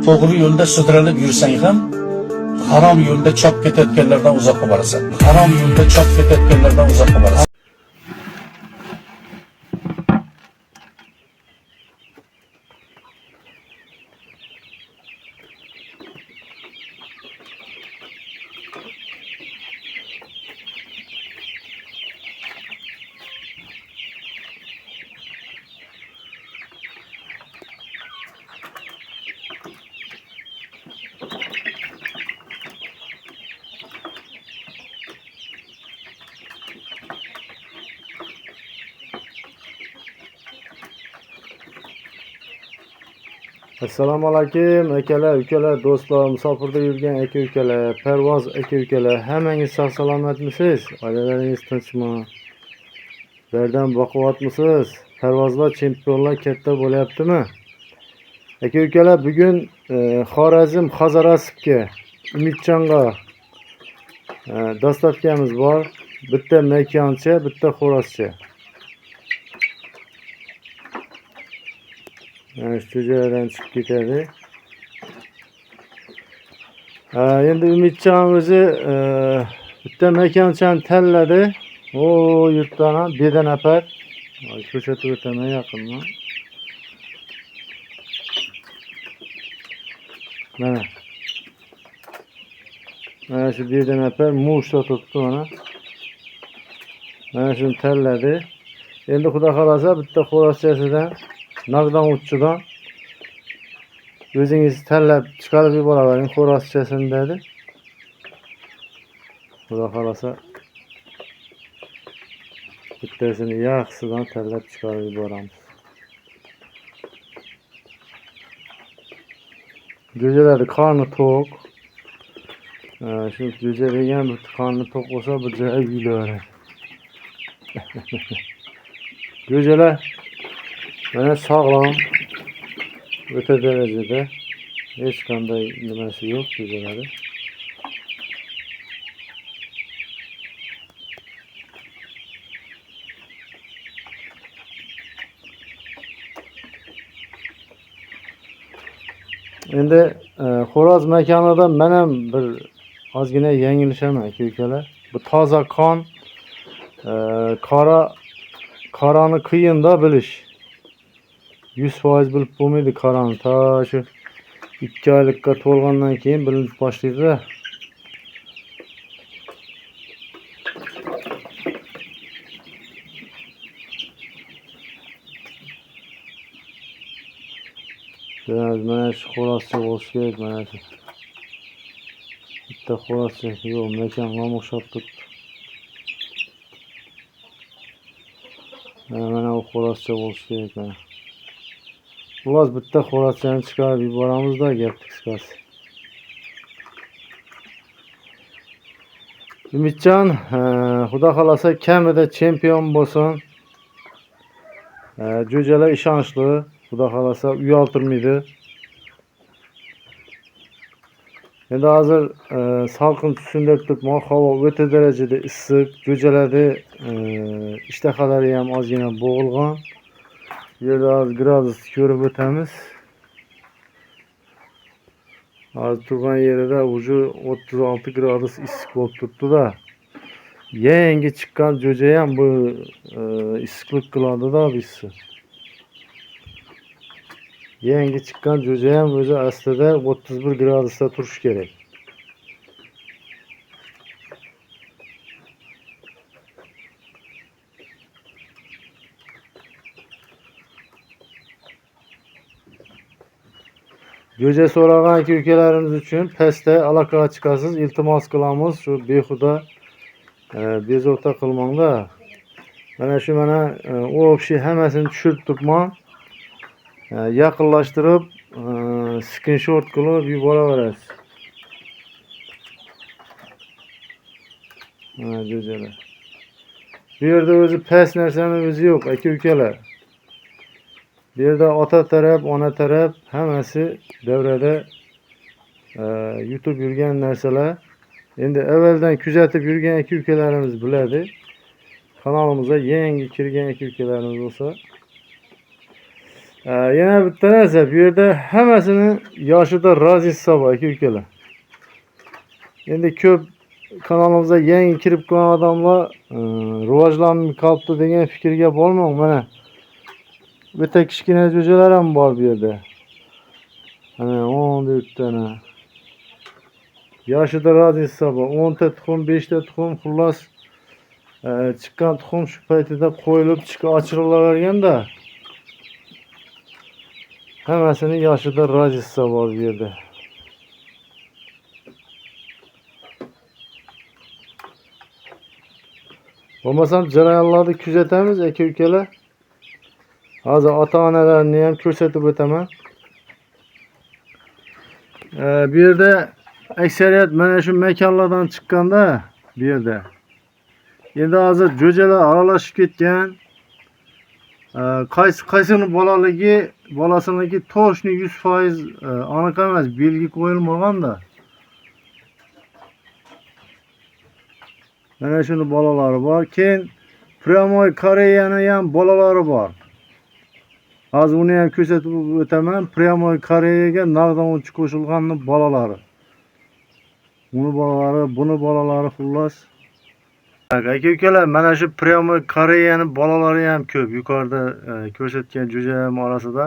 To'g'ri yo'lda sudralib yursang ham, harom yo'lda chop ketayotganlardan uzoqqa borasan. Harom yo'lda chop ketayotganlardan uzoqqa borasan. Assalomu alaykum akalar, ukalar, do'stlar, musofirda yurgan aka-ukalar, parvoz aka-ukalar, hammangiz sog' salomatmisiz? Oilalaringiz tinchmi? Bardam boqyapmisiz? Parvozlar chempionlar katta bo'lyaptimi? Aka-ukalar, bugun Xorazm Hazorasovga, Umidjonga dostavkamiz bor. Bitta makoncha, bitta xo'rozcha. Shu joydan chiqib ketadi. Endi Umidjon o'zi bitta makonchani tanladi. O yurtdan ham bedanapar. Ko'rsatib o'taman yaqindan. Mana. Mana shu bedanapar mushta turibdi mana. Mana shuni tanladi. Endi xudo xolasa bitta xo'rozchasidan naqdon uchidan o'zingiz tanlab chiqarib yuboravering xo'rozchasini dedi. Xudo xolasa bittasini yaxshisidan tanlab chiqarib yuboramiz. Jo'jalari qorni to'q. Shu jo'ja degan bir qorni to'q bo'lsa bir joyga yulaveradi. Jo'jalar mana sog'lom, o'ta darajada hech qanday nimasi yo'q jo'jalari. Endi xo'roz makonida men ham bir ozgina yangilishaman aka-ukalar. Bu toza qon, qorani qiyinda bilish. 100% bilib bo'lmaydi qorani. Ta shu 2 oylikka to'lgandan keyin bilinib boshlaydi. Mana shu xo'rozcha bo'lishi kerak, mana shu. Bitta xo'rozcha, yo'q, makonga o'xshab turibdi. Mana bu xo'rozcha bo'lishi kerak mana. Xullas bitta xo'rozchani chiqarib yuboramizda, gap qisqasi. Umidjon, xudo xolasa kamida chempion bo'lsin. Jo'jalar ishonchli, xudo xolasa uyaltirmaydi. Endi hozir salqin tushsin deb turibman, havo o'ta darajada issiq, jo'jalarni ishtahalari ham ozgina bo'g'ilgan. Yerda gradus ko'rib o'tamiz. Hozir turgan yerida уже 36 gradus issiq bo'lib turibdi-da. Yangi chiqqan jo'ja ham bu issiqlik qiladi-da bizga. Yangi chiqqan jo'ja ham o'zi aslida 31 gradusda turishi kerak. Jo'ja so'ragan aka-ukalarimiz uchun pastda aloqaga chiqasiz. Iltimos qilamiz, shu behuda bezovta qilmangda. Mana shu o'xshi hammasini tushirib turibman. Yaqinlashtirib, screenshot qilib yuboraverasiz. Mana jo'jalar. Bu yerda o'zi past narsani o'zi yo'q aka-ukalar. Bu yerda ota taraf, ona taraf hammasi davrada yutib yurgan narsalar. Endi avvaldan kuzatib yurgan aka-ukalarimiz biladi. Kanalimizga yangi kirgan aka-ukalarimiz bo'lsa Yana bitta narsa, bu yerda hammasini yoshida razisa bor aka-ukalar. Endi ko'p kanalimizga yangi kirib qolgan odamlar rivojlanib qolibdi degan fikrga bormang. Mana bitta kichkina jo'jalar ham bor bu yerda. Mana 14 dana. Yoshida razisa bor. 10 ta tuxum, 5 ta tuxum, xullas chiqqan tuxum shu paytida qo'yilib chiqib ochirilaverganda hammasini yoshida razisa bor bu yerda. Bo'lmasam jarayonlarni kuzatamiz aka-ukalar. Hozir ota-onalarni ham ko'rsatib o'taman. Bu yerda aksariyat mana shu makonlardan chiqqanda bu yerda. Endi hozir jo'jalar aralashib ketgan. Qaysini bolasiniki to'shni 100% aniq emas, belgi qo'yilmaganda. Mana shuni bolalari bor. Keyin Pryamoy Koreyani ham bolalari bor. Hozir uni ham ko'rsatib o'taman. Pryamoy Koreyaga naqdonchi qo'shilganning bolalari. Buni bolalari xullas. Aka-ukalar, mana shu Pryamoy Koreyaning bolalari ham ko'p. Yuqorida ko'rsatgan jo'jalar orasida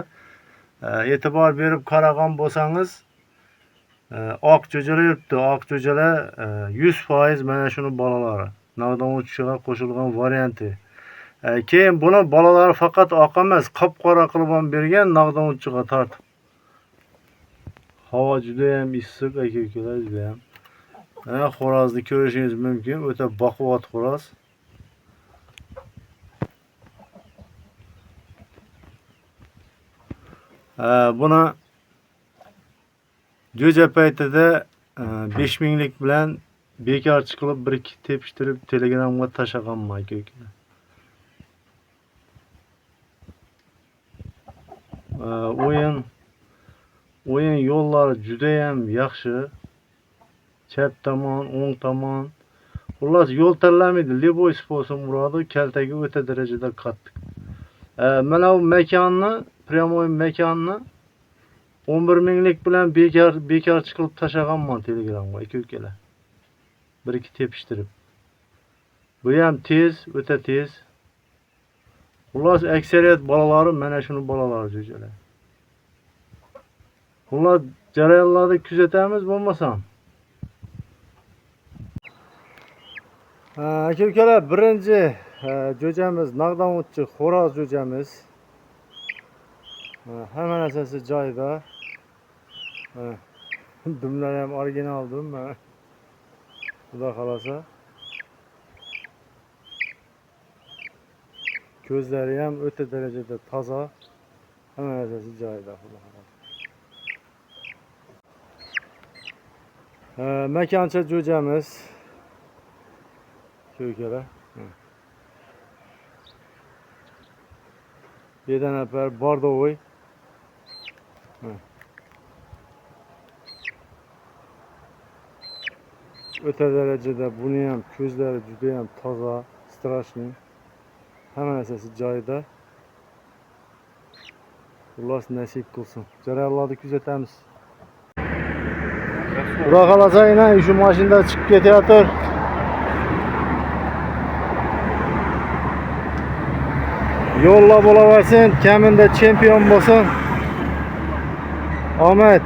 e'tibor berib qaragan bo'lsangiz, oq jo'jalar yuribdi. Oq jo'jalar 100% mana shuni bolalari. Naqdon uchiga qo'shilgan varianti. Keyin buni bolalari faqat oq emas, qop-qora qilib ham bergan naqdon uchiga tortib. Havo juda ham issiq aka-ukalar, juda ham. Xo'rozni ko'rishingiz mumkin. O'ta baquvvat xo'roz. Buni jo'ja paytida 5000 lik bilan bekorchi qilib 1-2 tepishtirib Telegramga tashlaganman aka-ukalar. O'yin yo'llari juda ham yaxshi. Chap tomon, o'ng tomon. Xullas yo'l tanlamaydi. Liboy sposob uradi, kaltaga o'ta darajada qattiq. Mana bu makonni, Pryamoy makonni 11000 lik bilan bekorchi qilib tashlaganman Telegramga aka-ukalar. 1-2 tepishtirib. Bu ham tez, o'ta tez. Xullas aksariyat bolalari mana shuni bolalari jo'jalar. Xullas jarayonlarni kuzatamiz bo'lmasam. Aka-ukalar, birinchi jo'jamiz naqdon uchi xo'roz jo'jamiz. Hamma narsasi joyida. Dumlar ham original dum. Xudo xolasa. Ko'zlari ham o'ta darajada toza. Hamma narsasi joyida, xudo xolasa. Makoncha jo'jamiz. Aka-ukalar. Yedan apar bordovoy. O'ta darajada buni ham ko'zlari juda ham toza, strashniy. Hamma narsasi joyida. Xullas nasib qilsin. Jarayonlarni kuzatamiz. Xudo xolasa yana shu mashinada chiqib ketayotir. Yo'lla bo'laversin, kamida chempion bo'lsin. Omad.